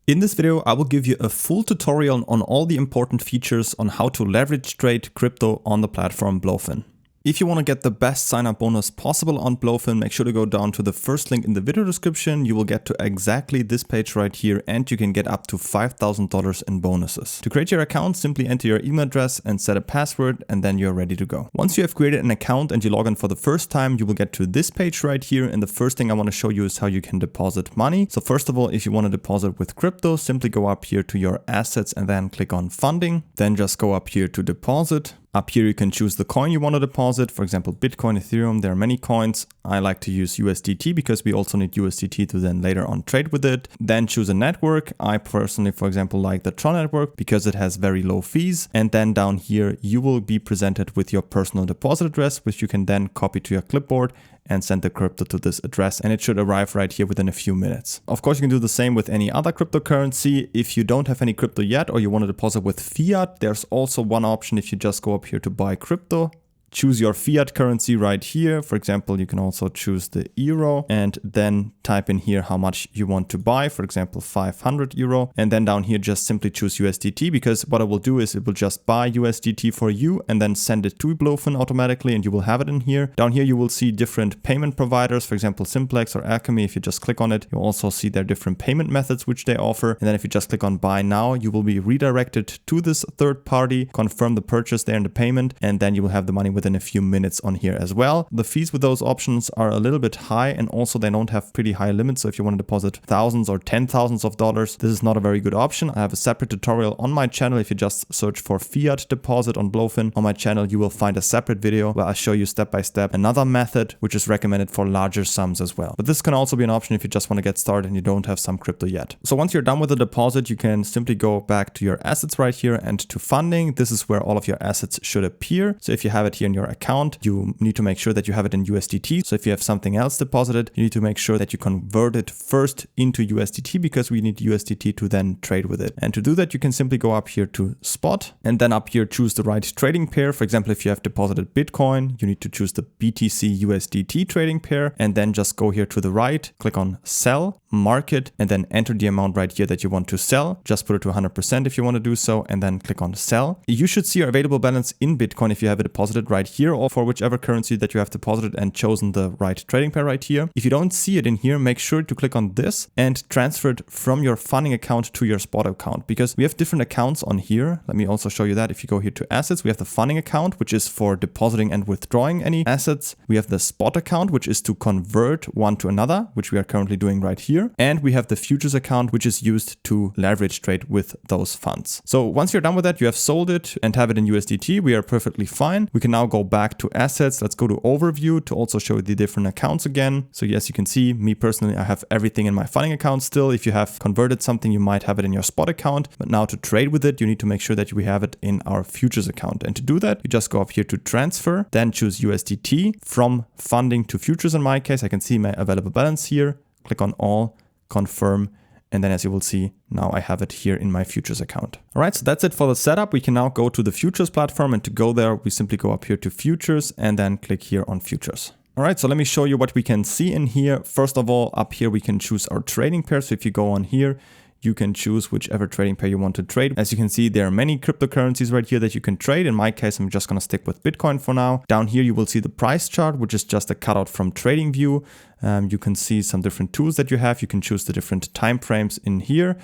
In this video, I will give you a full tutorial on all the important features on how to leverage trade crypto on the platform BloFin. If you want to get the best sign-up bonus possible on BloFin, make sure to go down to the first link in the video description. You will get to exactly this page right here, and you can get up to $5,000 in bonuses. To create your account, simply enter your email address and set a password, and then you're ready to go. Once you have created an account and you log in for the first time, you will get to this page right here. And the first thing I want to show you is how you can deposit money. So first of all, if you want to deposit with crypto, simply go up here to your assets and then click on funding. Then just go up here to deposit. Up here, you can choose the coin you want to deposit. For example, Bitcoin, Ethereum, there are many coins. I like to use USDT because we also need USDT to then later on trade with it. Then choose a network. I personally, for example, like the Tron network because it has very low fees. And then down here, you will be presented with your personal deposit address, which you can then copy to your clipboard and send the crypto to this address, and it should arrive right here within a few minutes. Of course, you can do the same with any other cryptocurrency. If you don't have any crypto yet or you want to deposit with fiat, there's also one option. If you just go up here to buy crypto, choose your fiat currency right here. For example, you can also choose the euro and then type in here how much you want to buy, for example, 500 euro. And then down here, just simply choose USDT, because what it will do is it will just buy USDT for you and then send it to BloFin automatically, and you will have it in here. Down here, you will see different payment providers, for example, Simplex or Alchemy. If you just click on it, you'll also see their different payment methods which they offer. And then if you just click on buy now, you will be redirected to this third party, confirm the purchase there and the payment, and then you will have the money within a few minutes on here as well. The fees with those options are a little bit high, and also they don't have pretty high limits. So if you want to deposit thousands or $10,000s of dollars, this is not a very good option. I have a separate tutorial on my channel. If you just search for fiat deposit on BloFin on my channel, you will find a separate video where I show you step by step another method which is recommended for larger sums as well. But this can also be an option if you just want to get started and you don't have some crypto yet. So once you're done with the deposit, you can simply go back to your assets right here and to funding. This is where all of your assets should appear. So if you have it here in your account, you need to make sure that you have it in USDT. So if you have something else deposited, you need to make sure that you convert it first into USDT, because we need USDT to then trade with it. And to do that, you can simply go up here to spot and then up here choose the right trading pair. For example, if you have deposited Bitcoin, you need to choose the BTC USDT trading pair, and then just go here to the right, click on sell, market, and then enter the amount right here that you want to sell. Just put it to 100% if you want to do so, and then click on sell. You should see your available balance in Bitcoin if you have it deposited right here, or for whichever currency that you have deposited and chosen the right trading pair right here. If you don't see it in here, make sure to click on this and transfer it from your funding account to your spot account, because we have different accounts on here. Let me also show you that. If you go here to assets, we have the funding account, which is for depositing and withdrawing any assets. We have the spot account, which is to convert one to another, which we are currently doing right here. And we have the futures account, which is used to leverage trade with those funds. So once you're done with that, you have sold it and have it in USDT. We are perfectly fine. We can now go back to assets. Let's go to overview to also show the different accounts again. So yes, you can see me personally, I have everything in my funding account still. If you have converted something, you might have it in your spot account. But now to trade with it, you need to make sure that we have it in our futures account. And to do that, you just go up here to transfer, then choose USDT from funding to futures. In my case, I can see my available balance here. Click on all, confirm, and then as you will see, now I have it here in my futures account. All right, so that's it for the setup. We can now go to the futures platform, and to go there, we simply go up here to futures and then click here on futures. All right, so let me show you what we can see in here. First of all, up here, we can choose our trading pair. So if you go on here, you can choose whichever trading pair you want to trade. As you can see, there are many cryptocurrencies right here that you can trade. In my case, I'm just going to stick with Bitcoin for now. Down here, you will see the price chart, which is just a cutout from TradingView. You can see some different tools that you have. You can choose the different time frames in here.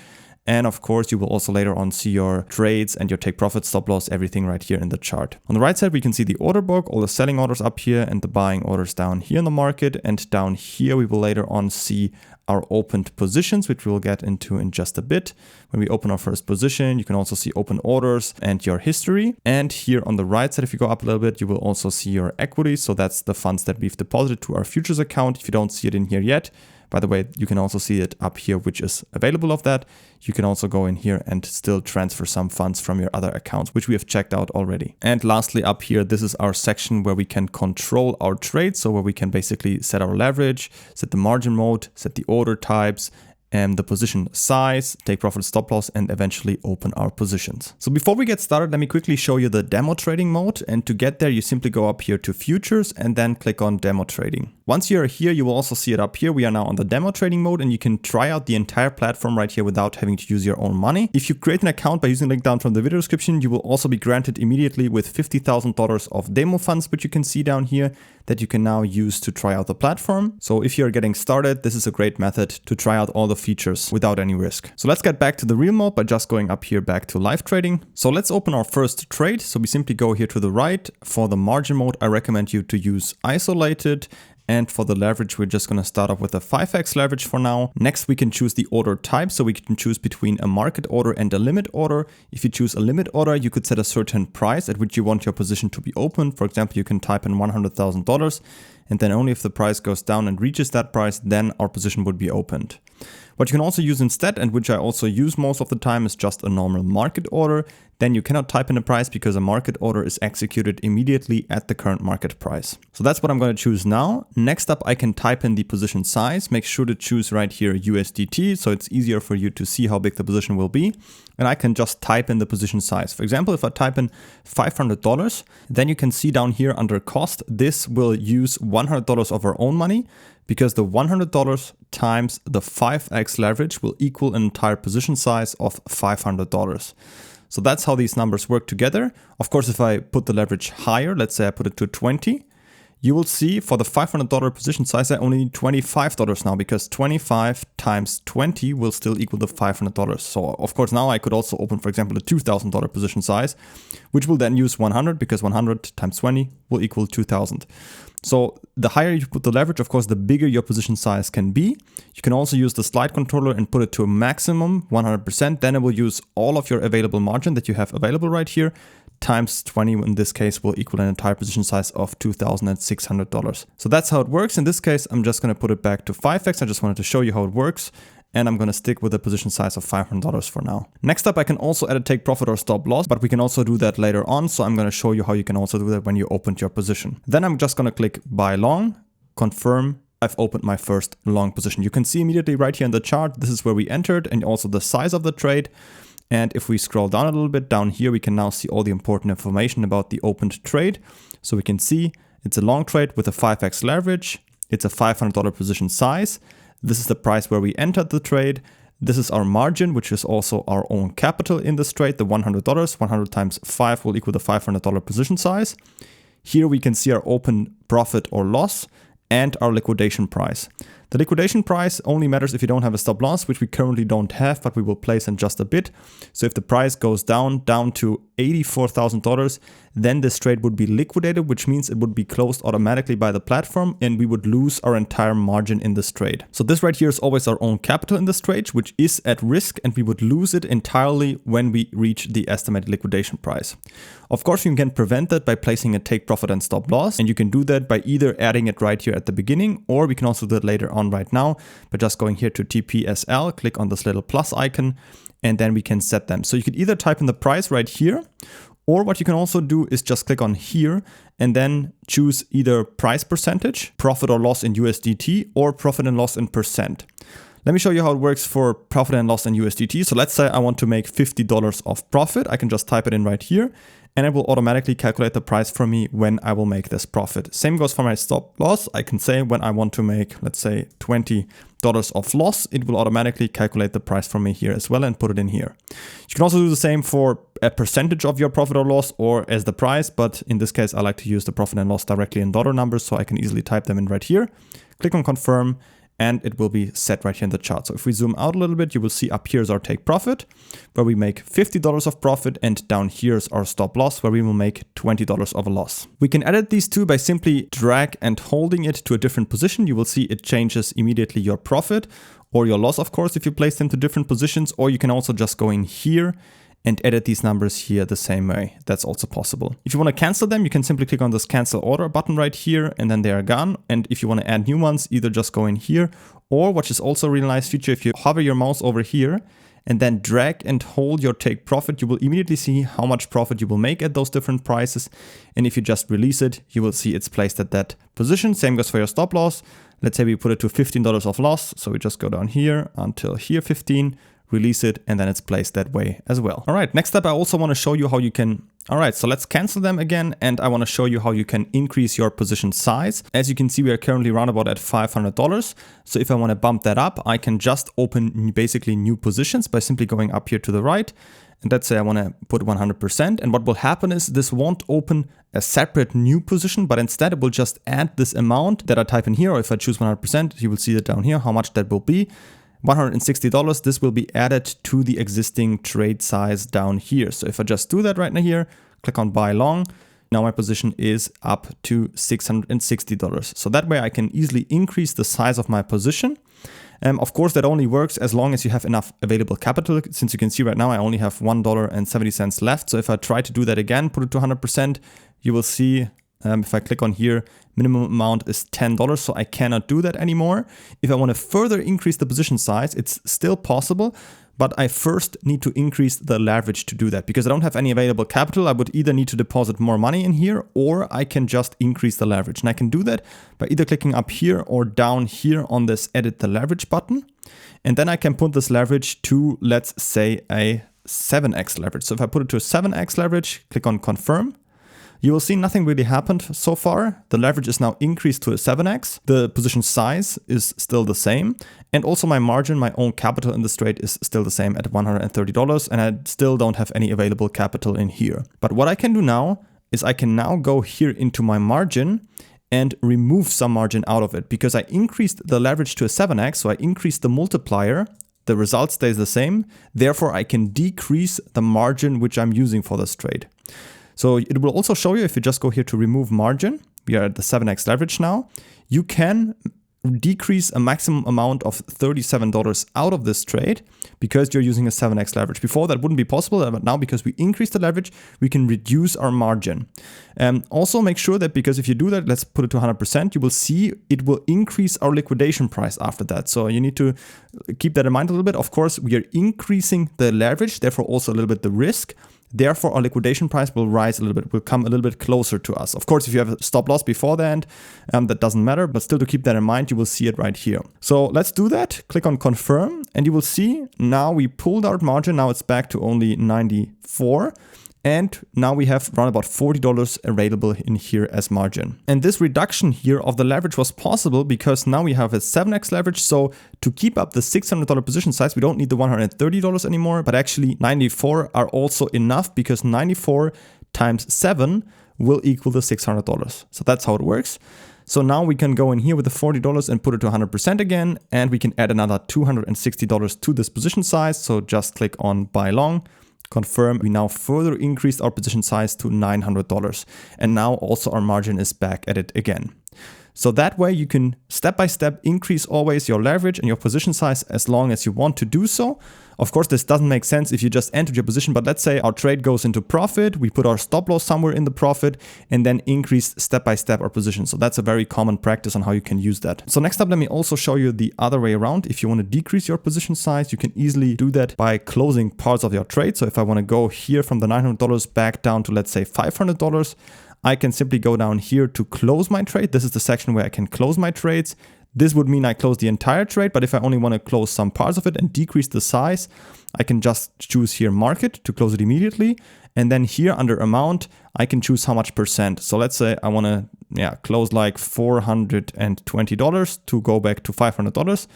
And of course, you will also later on see your trades and your take profit, stop loss, everything right here in the chart. On the right side, we can see the order book, all the selling orders up here and the buying orders down here in the market. And down here, we will later on see our opened positions, which we'll get into in just a bit. When we open our first position, you can also see open orders and your history. And here on the right side, if you go up a little bit, you will also see your equity. So that's the funds that we've deposited to our futures account. If you don't see it in here yet, by the way, you can also see it up here, which is available of that. You can also go in here and still transfer some funds from your other accounts, which we have checked out already. And lastly, up here, this is our section where we can control our trades. So where we can basically set our leverage, set the margin mode, set the order types, and the position size, take profit, stop loss, and eventually open our positions. So before we get started, let me quickly show you the demo trading mode. And to get there, you simply go up here to futures and then click on demo trading. Once you're here, you will also see it up here. We are now on the demo trading mode and you can try out the entire platform right here without having to use your own money. If you create an account by using the link down from the video description, you will also be granted immediately with $50,000 of demo funds, which you can see down here, that you can now use to try out the platform. So if you're getting started, this is a great method to try out all the features without any risk. So let's get back to the real mode by just going up here back to live trading. So let's open our first trade. So we simply go here to the right. For the margin mode, I recommend you to use isolated. And for the leverage, we're just going to start off with a 5x leverage for now. Next, we can choose the order type. So we can choose between a market order and a limit order. If you choose a limit order, you could set a certain price at which you want your position to be open. For example, you can type in $100,000 and then only if the price goes down and reaches that price, then our position would be opened. What you can also use instead, and which I also use most of the time, is just a normal market order. Then you cannot type in a price because a market order is executed immediately at the current market price. So that's what I'm going to choose now. Next up, I can type in the position size. Make sure to choose right here USDT, so it's easier for you to see how big the position will be. And I can just type in the position size. For example, if I type in $500, then you can see down here under cost, this will use $100 of our own money, because the $100 times the 5x leverage will equal an entire position size of $500. So that's how these numbers work together. Of course, if I put the leverage higher, let's say I put it to 20, you will see for the $500 position size, I only need $25 now, because 25 times 20 will still equal the $500. So of course, now I could also open, for example, a $2,000 position size, which will then use 100, because 100 times 20 will equal 2,000. So the higher you put the leverage, of course, the bigger your position size can be. You can also use the slide controller and put it to a maximum 100%. Then it will use all of your available margin that you have available right here, times 20 in this case will equal an entire position size of $2,600. So that's how it works. In this case, I'm just going to put it back to 5x. I just wanted to show you how it works. And I'm going to stick with a position size of $500 for now. Next up, I can also add a take profit or stop loss, but we can also do that later on. So I'm going to show you how you can also do that when you opened your position. Then I'm just going to click buy long, confirm. I've opened my first long position. You can see immediately right here in the chart, this is where we entered and also the size of the trade. And if we scroll down a little bit down here, we can now see all the important information about the opened trade. So we can see it's a long trade with a 5x leverage. It's a $500 position size. This is the price where we entered the trade. This is our margin, which is also our own capital in this trade, the $100. 100 times 5 will equal the $500 position size. Here we can see our open profit or loss and our liquidation price. The liquidation price only matters if you don't have a stop loss, which we currently don't have, but we will place in just a bit. So if the price goes down to $84,000, then this trade would be liquidated, which means it would be closed automatically by the platform and we would lose our entire margin in this trade. So this right here is always our own capital in this trade, which is at risk, and we would lose it entirely when we reach the estimated liquidation price. Of course, you can prevent that by placing a take profit and stop loss, and you can do that by either adding it right here at the beginning, or we can also do it later on right now by just going here to TPSL, click on this little plus icon, and then we can set them. So you could either type in the price right here, or what you can also do is just click on here and then choose either price percentage, profit or loss in USDT, or profit and loss in percent. Let me show you how it works for profit and loss in USDT. So let's say I want to make $50 of profit. I can just type it in right here and it will automatically calculate the price for me when I will make this profit. Same goes for my stop loss. I can say when I want to make, let's say, $20 of loss, it will automatically calculate the price for me here as well and put it in here. You can also do the same for a percentage of your profit or loss or as the price, but in this case, I like to use the profit and loss directly in dollar numbers, so I can easily type them in right here. Click on confirm, and it will be set right here in the chart. So if we zoom out a little bit, you will see up here is our take profit, where we make $50 of profit, and down here is our stop loss, where we will make $20 of a loss. We can edit these two by simply drag and holding it to a different position. You will see it changes immediately your profit or your loss, of course, if you place them to different positions, or you can also just go in here and edit these numbers here the same way. That's also possible. If you want to cancel them, you can simply click on this cancel order button right here, and then they are gone. And if you want to add new ones, either just go in here, or which is also a really nice feature, if you hover your mouse over here and then drag and hold your take profit, you will immediately see how much profit you will make at those different prices. And if you just release it, you will see it's placed at that position. Same goes for your stop loss. Let's say we put it to $15 of loss. So we just go down here until here 15, release it, and then it's placed that way as well. All right, next up, I also want to show you how you can All right, so let's cancel them again. And I want to show you how you can increase your position size. As you can see, we are currently around about at $500. So if I want to bump that up, I can just open basically new positions by simply going up here to the right. And let's say I want to put 100%. And what will happen is this won't open a separate new position, but instead it will just add this amount that I type in here. Or if I choose 100%, you will see it down here, how much that will be. $160, this will be added to the existing trade size down here. So if I just do that right now here, click on buy long, now my position is up to $660. So that way I can easily increase the size of my position. Of course, that only works as long as you have enough available capital. Since you can see right now, I only have $1.70 left. So if I try to do that again, put it to 100%, you will see if I click on here, minimum amount is $10, so I cannot do that anymore. If I want to further increase the position size, it's still possible, but I first need to increase the leverage to do that because I don't have any available capital. I would either need to deposit more money in here or I can just increase the leverage. And I can do that by either clicking up here or down here on this edit the leverage button. And then I can put this leverage to, let's say, a 7x leverage. So if I put it to a 7x leverage, click on confirm. You will see nothing really happened so far. The leverage is now increased to a 7x. The position size is still the same. And also my margin, my own capital in this trade is still the same at $130. And I still don't have any available capital in here. But what I can do now is I can now go here into my margin and remove some margin out of it because I increased the leverage to a 7x. So I increased the multiplier. The result stays the same. Therefore, I can decrease the margin which I'm using for this trade. So it will also show you if you just go here to remove margin, we are at the 7x leverage now, you can decrease a maximum amount of $37 out of this trade because you're using a 7x leverage. Before that wouldn't be possible, but now because we increase the leverage, we can reduce our margin. Also make sure that because if you do that, let's put it to 100%, you will see it will increase our liquidation price after that. So you need to keep that in mind a little bit. Of course, we are increasing the leverage, therefore also a little bit the risk. Therefore, our liquidation price will rise a little bit, will come a little bit closer to us. Of course, if you have a stop loss before the end, that doesn't matter, but still to keep that in mind, you will see it right here. So let's do that. Click on confirm and you will see now we pulled out margin. Now it's back to only 94. And now we have around about $40 available in here as margin. And this reduction here of the leverage was possible because now we have a 7x leverage. So to keep up the $600 position size, we don't need the $130 anymore, but actually 94 are also enough because 94 times 7 will equal the $600. So that's how it works. So now we can go in here with the $40 and put it to 100% again, and we can add another $260 to this position size. So just click on buy long. Confirm, we now further increased our position size to $900 and now also our margin is back at it again. So that way you can step by step increase always your leverage and your position size as long as you want to do so. Of course, this doesn't make sense if you just entered your position, but let's say our trade goes into profit, we put our stop loss somewhere in the profit and then increase step by step our position. So that's a very common practice on how you can use that. So next up, let me also show you the other way around. If you want to decrease your position size, you can easily do that by closing parts of your trade. So if I want to go here from the $900 back down to, let's say, $500, I can simply go down here to close my trade. This is the section where I can close my trades. This would mean I close the entire trade, but if I only want to close some parts of it and decrease the size, I can just choose here market to close it immediately. And then here under amount, I can choose how much percent. So let's say I want to close like $420 to go back to $500. I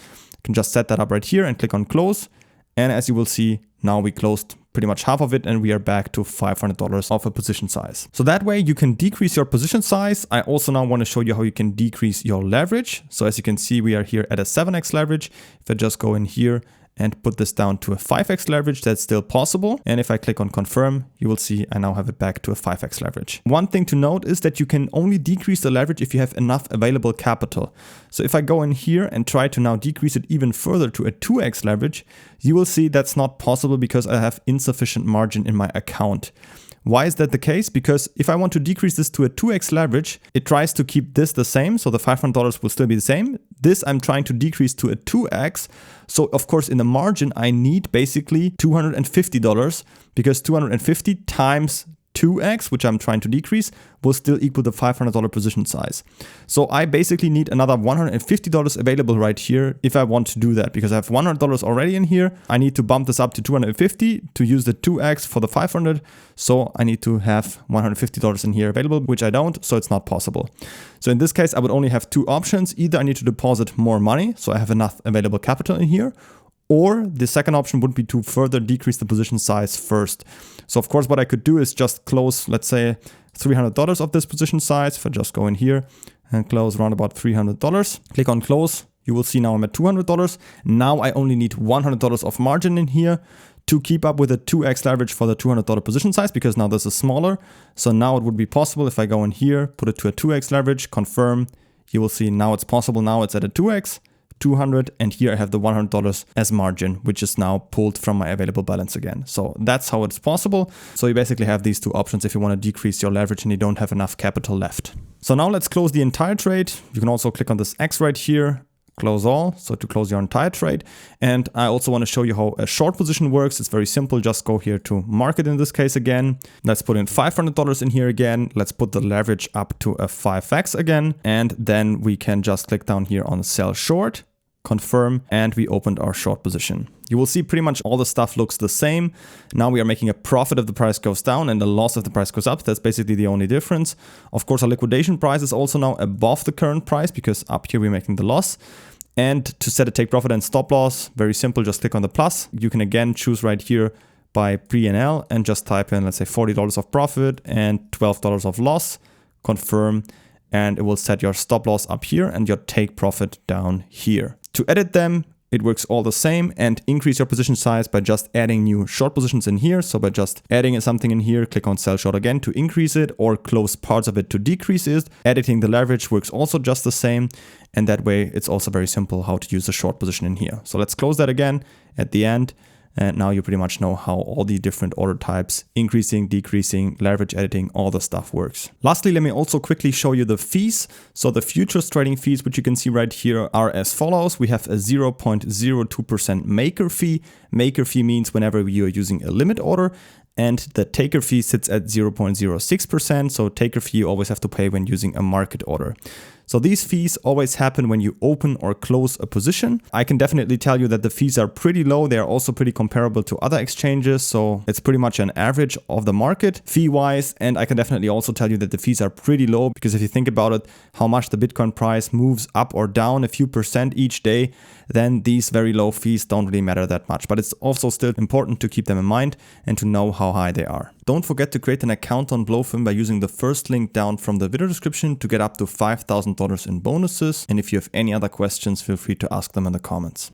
can just set that up right here and click on close. And as you will see, now we closed pretty much half of it and we are back to $500 of a position size. So that way you can decrease your position size. I also now want to show you how you can decrease your leverage. So as you can see, we are here at a 7x leverage. If I just go in here and put this down to a 5x leverage, that's still possible. And if I click on confirm, you will see I now have it back to a 5x leverage. One thing to note is that you can only decrease the leverage if you have enough available capital. So if I go in here and try to now decrease it even further to a 2x leverage, you will see that's not possible because I have insufficient margin in my account. Why is that the case? Because if I want to decrease this to a 2x leverage, it tries to keep this the same. So the $500 will still be the same. This I'm trying to decrease to a 2x. So of course in the margin, I need basically $250 because 250 times 2x, which I'm trying to decrease, will still equal the $500 position size. So I basically need another $150 available right here if I want to do that, because I have $100 already in here. I need to bump this up to 250 to use the 2x for the 500. So I need to have $150 in here available, which I don't, so it's not possible. So in this case, I would only have two options. Either I need to deposit more money, so I have enough available capital in here, or the second option would be to further decrease the position size first. So of course, what I could do is just close, let's say, $300 of this position size. If I just go in here and close around about $300, click on close, you will see now I'm at $200. Now I only need $100 of margin in here to keep up with a 2x leverage for the $200 position size, because now this is smaller. So now it would be possible if I go in here, put it to a 2x leverage, confirm, you will see now it's possible. Now it's at a 2x. 200, and here I have the $100 as margin, which is now pulled from my available balance again. So that's how it's possible. So you basically have these two options if you want to decrease your leverage and you don't have enough capital left. So now let's close the entire trade. You can also click on this X right here, close all, so to close your entire trade. And I also want to show you how a short position works. It's very simple. Just go here to market in this case again. Let's put in $500 in here again. Let's put the leverage up to a 5x again. And then we can just click down here on sell short, confirm, and we opened our short position. You will see pretty much all the stuff looks the same. Now we are making a profit if the price goes down and a loss if the price goes up. That's basically the only difference. Of course, our liquidation price is also now above the current price because up here we're making the loss. And to set a take profit and stop loss, very simple, just click on the plus. You can again choose right here by P&L and just type in, let's say, $40 of profit and $12 of loss, confirm, and it will set your stop loss up here and your take profit down here. To edit them, it works all the same, and increase your position size by just adding new short positions in here. So by just adding something in here, click on sell short again to increase it, or close parts of it to decrease it. Editing the leverage works also just the same. And that way it's also very simple how to use a short position in here. So let's close that again at the end. And now you pretty much know how all the different order types, increasing, decreasing, leverage editing, all the stuff works. Lastly, let me also quickly show you the fees. So the futures trading fees, which you can see right here, are as follows. We have a 0.02% maker fee. Maker fee means whenever you are using a limit order. And the taker fee sits at 0.06%. So taker fee you always have to pay when using a market order. So these fees always happen when you open or close a position. I can definitely tell you that the fees are pretty low. They are also pretty comparable to other exchanges. So it's pretty much an average of the market fee-wise. And I can definitely also tell you that the fees are pretty low, because if you think about it, how much the Bitcoin price moves up or down a few percent each day, then these very low fees don't really matter that much. But it's also still important to keep them in mind and to know how high they are. Don't forget to create an account on BloFin by using the first link down from the video description to get up to $5,000 in bonuses. And if you have any other questions, feel free to ask them in the comments.